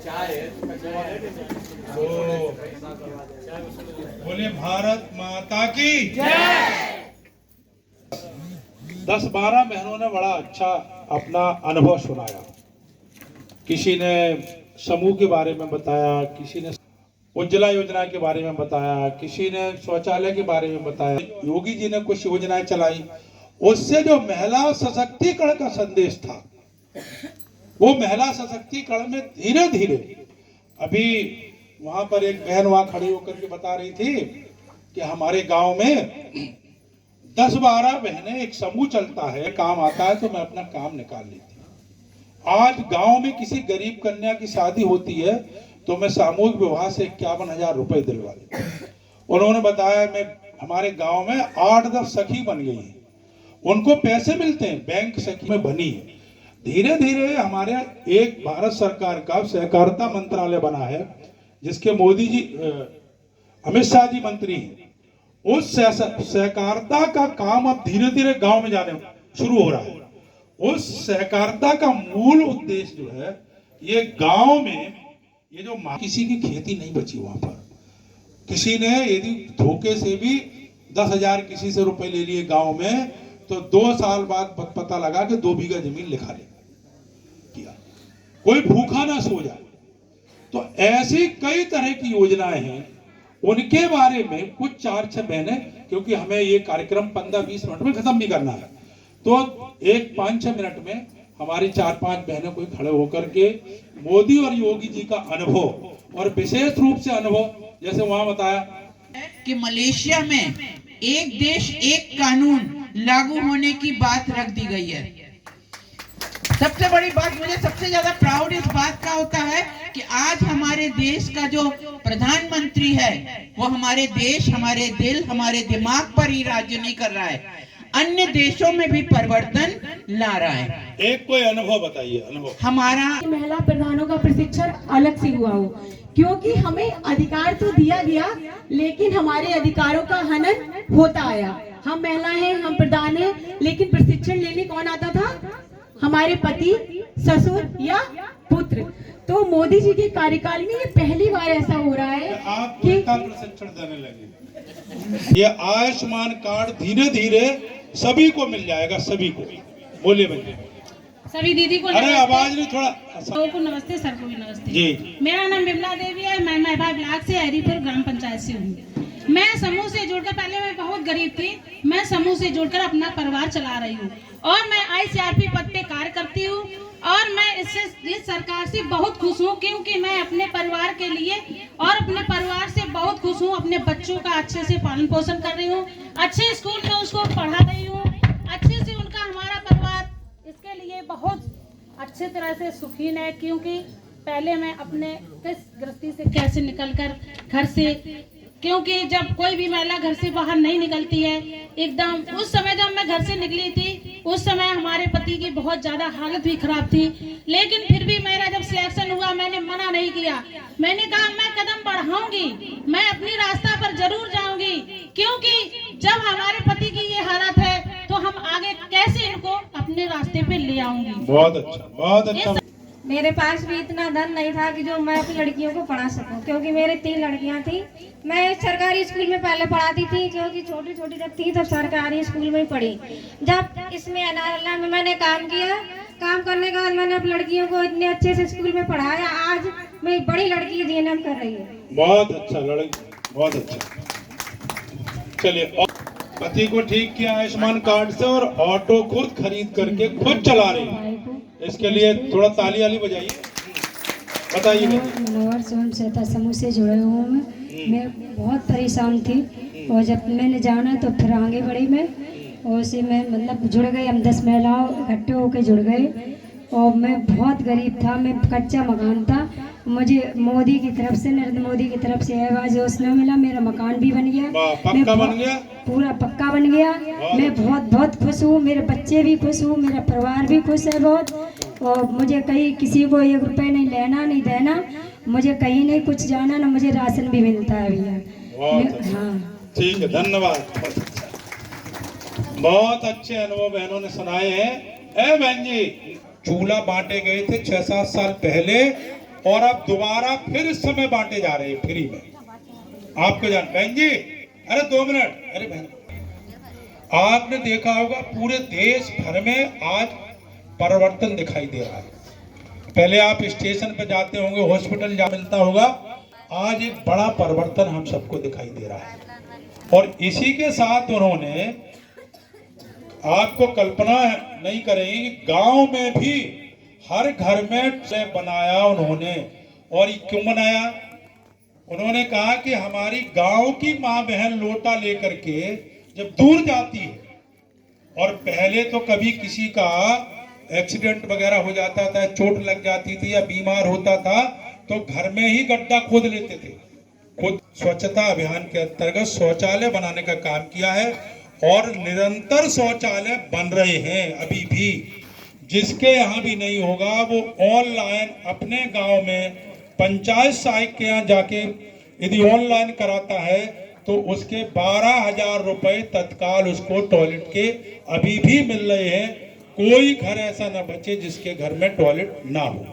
तो बोले भारत माता की जय। 10-12 बहनों ने बड़ा अच्छा अपना अनुभव सुनाया। किसी ने समूह के बारे में बताया, किसी ने उज्ज्वला योजना के बारे में बताया, किसी ने शौचालय के बारे में बताया। योगी जी ने कुछ योजनाएं चलाई, उससे जो महिला सशक्तिकरण का संदेश था, वो महिला सशक्तिकरण में धीरे धीरे, अभी वहां पर एक बहन वहां खड़ी होकर के बता रही थी कि हमारे गांव में 10-12 बहनें, एक समूह चलता है, काम आता है तो मैं अपना काम निकाल लेती हूँ। आज गांव में किसी गरीब कन्या की शादी होती है तो मैं सामूहिक विवाह से 51,000 रुपए दिलवा देता हूँ। उन्होंने बताया मैं हमारे गांव में 8-10 सखी बन गई है, उनको पैसे मिलते हैं, बैंक सखी में बनी है। धीरे धीरे हमारे एक भारत सरकार का सहकारिता मंत्रालय बना है, जिसके मोदी जी, अमित शाह जी मंत्री हैं। उस सहकारिता का काम अब धीरे धीरे गांव में जाने शुरू हो रहा है। उस सहकारिता का मूल उद्देश्य जो है, ये गांव में ये जो किसी की खेती नहीं बची, वहां पर किसी ने यदि धोखे से भी 10,000 किसी से रुपए ले लिए गांव में, तो 2 साल बाद पता लगा कि 2 बीघा जमीन लिखा ले किया, कोई भूखा ना सो जाए। तो ऐसी कई तरह की योजनाएं हैं, उनके बारे में कुछ 4-6 बहनें, क्योंकि हमें ये कार्यक्रम 15-20 मिनट में खत्म भी करना है, तो एक 5-6 मिनट में हमारी 4-5 बहनें कोई खड़े होकर के मोदी और योगी जी का अनुभव, और विशेष रूप से अनुभव, जैसे वहां बताया कि मलेशिया में एक देश एक कानून लागू होने की बात रख दी गई है। सबसे बड़ी बात, मुझे सबसे ज्यादा प्राउड इस बात का होता है कि आज हमारे देश का जो प्रधानमंत्री है, वो हमारे देश, हमारे दिल, हमारे दिमाग पर ही राज्य नहीं कर रहा है, अन्य देशों में भी परिवर्तन ला रहा है। एक कोई अनुभव बताइए। अनुभव हमारा महिला प्रधानों का प्रशिक्षण अलग से हुआ हो, क्योंकि हमें अधिकार तो दिया गया, लेकिन हमारे अधिकारों का हनन होता आया। हम महिला हैं, हम प्रधान हैं, लेकिन प्रशिक्षण लेने कौन आता था? हमारे पति, ससुर या पुत्र। तो मोदी जी के कार्यकाल में ये पहली बार ऐसा हो रहा है कि प्रशिक्षण देने लगे। ये आयुष्मान कार्ड धीरे धीरे सभी को मिल जाएगा, सभी को। बोलिए भैया। सभी दीदी को अरे आवाज नहीं, थोड़ा को नमस्ते, सर को भी नमस्ते जी। मेरा नाम विमला देवी है, मैं महबा ब्लॉक से हरिपुर ग्राम पंचायत से हूँ। मैं समूह से जुड़कर, पहले मैं बहुत गरीब थी, मैं समूह से जुड़कर अपना परिवार चला रही हूँ, और मैं ICRP पद पे कार्य करती हूँ, और मैं इस सरकार से बहुत खुश हूँ, क्योंकि मैं अपने परिवार के लिए और अपने परिवार से बहुत खुश हूँ। अपने बच्चों का अच्छे से पालन पोषण कर रही हूँ, अच्छे स्कूल में उसको पढ़ा रही हूँ, अच्छे से उनका, हमारा परिवार इसके लिए बहुत अच्छे तरह से सुखीन है। क्योंकि पहले मैं अपने किस गृहस्थी से कैसे निकलकर घर से, क्योंकि जब कोई भी महिला घर से बाहर नहीं निकलती है, एकदम उस समय जब मैं घर से निकली थी, उस समय हमारे पति की बहुत ज्यादा हालत भी खराब थी, लेकिन फिर भी मेरा जब सिलेक्शन हुआ, मैंने मना नहीं किया। मैंने कहा मैं कदम बढ़ाऊंगी, मैं अपनी रास्ता पर जरूर जाऊंगी, क्योंकि जब हमारे पति की ये हालत है तो हम आगे कैसे इनको अपने रास्ते पे ले आऊंगी। बहुत अच्छा, बहुत अच्छा। मेरे पास भी इतना धन नहीं था कि जो मैं अपनी लड़कियों को पढ़ा सकूं, क्योंकि मेरे 3 लड़कियां थी। मैं सरकारी स्कूल में पहले पढ़ाती थी, क्योंकि छोटी छोटी जब थी तब सरकारी स्कूल में ही पढ़ी। जब इसमें अनारला में मैंने काम किया, काम करने के बाद मैंने अपनी लड़कियों को इतने अच्छे से स्कूल में पढ़ाया, आज मैं बड़ी लड़की जीएनएम कर रही है। बहुत अच्छा लड़की, बहुत अच्छा। चलिए, पति को ठीक किया आयुष्मान कार्ड से, और ऑटो खुद खरीद करके खुद चला रही है, इसके लिए थोड़ा ताली वाली बजाइए। बताइए। मनोहर स्वयं सहायता समूह से जुड़े हुए मैं बहुत परेशान थी, और जब मैंने जाना तो फिर आगे बढ़ी मैं, और उसी में मतलब जुड़ गए। हम 10 महिलाओं इकट्ठे होकर जुड़ गए, और मैं बहुत गरीब था, मैं कच्चा मकान था। मुझे मोदी की तरफ से, नरेंद्र मोदी की तरफ से आवाज योजना मिला, मेरा मकान भी बन गया, पक्का बन गया, पूरा पक्का बन गया। मैं बहुत बहुत खुश हूँ, मेरे बच्चे भी खुश हूँ, मेरा परिवार भी खुश है बहुत। और मुझे कहीं किसी को 1 रुपये नहीं लेना नहीं देना, मुझे कहीं नहीं कुछ जाना, ना मुझे राशन भी मिलता है भैया। हाँ ठीक है, धन्यवाद। बहुत अच्छे अनुभव बहनों ने सुनाए हैं। बहन जी, चूल्हा बांटे गए थे 6-7 साल पहले, और अब दोबारा फिर इस समय बांटे जा रहे हैं फ्री में। आपको जान बहन जी, अरे 2 मिनट, अरे बहन, आपने देखा होगा पूरे देश भर में आज परिवर्तन दिखाई दे रहा है। पहले आप स्टेशन पर जाते होंगे, हॉस्पिटल जा मिलता होगा, आज एक बड़ा परिवर्तन हम सबको दिखाई दे रहा है। और इसी के साथ उन्होंने, आपको कल्पना नहीं करेंगे कि गांव में भी हर घर में से बनाया उन्होंने। और ये क्यों बनाया? उन्होंने कहा कि हमारी गांव की माँ बहन लोटा लेकर के जब दूर जाती है, और पहले तो कभी किसी का एक्सीडेंट वगैरह हो जाता था, चोट लग जाती थी या बीमार होता था, तो घर में ही गड्ढा खोद लेते थे। खुद स्वच्छता अभियान के अंतर्गत शौचालय बनाने का काम किया है और निरंतर शौचालय बन रहे हैं अभी भी। जिसके यहाँ भी नहीं होगा वो ऑनलाइन अपने गांव में पंचायत सहायक के यहाँ जाके यदि ऑनलाइन कराता है तो उसके 12,000 रुपए तत्काल उसको टॉयलेट के अभी भी मिल रहे हैं। कोई घर ऐसा ना बचे जिसके घर में टॉयलेट ना हो।